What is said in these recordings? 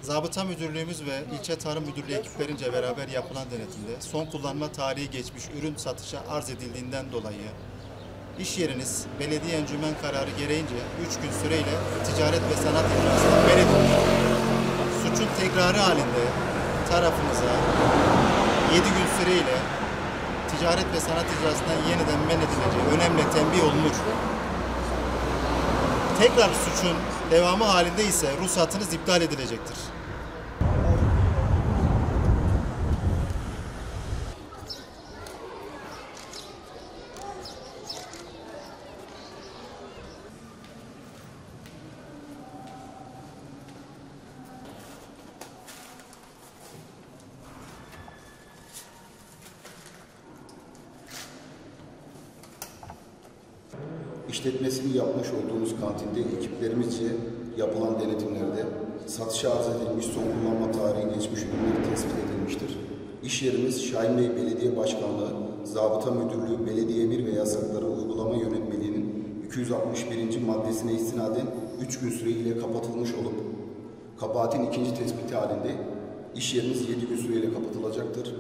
Zabıta Müdürlüğümüz ve İlçe Tarım Müdürlüğü ekiplerince beraber yapılan denetimde son kullanma tarihi geçmiş ürün satışa arz edildiğinden dolayı iş yeriniz belediye encümen kararı gereğince 3 gün süreyle ticaret ve sanat icrasından men edilmiştir. Suçun tekrarı halinde tarafınıza 7 gün süreyle ticaret ve sanat icrasından yeniden men edileceği önemli tembih olunur. Tekrar suçun devamı halinde ise ruhsatınız iptal edilecektir. İşletmesini yapmış olduğumuz kantinde ekiplerimizce yapılan denetimlerde satışa arz edilmiş son kullanma tarihi geçmiş ürünler tespit edilmiştir. İş yerimiz Şahin Bey Belediye Başkanlığı, Zabıta Müdürlüğü, Belediye Emir ve Yasakları Uygulama Yönetmeliği'nin 261. maddesine istinaden 3 gün süreyle kapatılmış olup kabahatin ikinci tespiti halinde iş yerimiz 7 gün süreyle kapatılacaktır.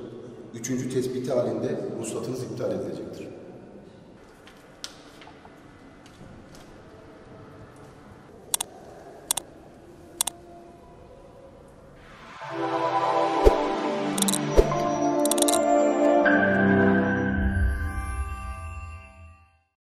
Üçüncü tespiti halinde ruhsatınız iptal edilecektir.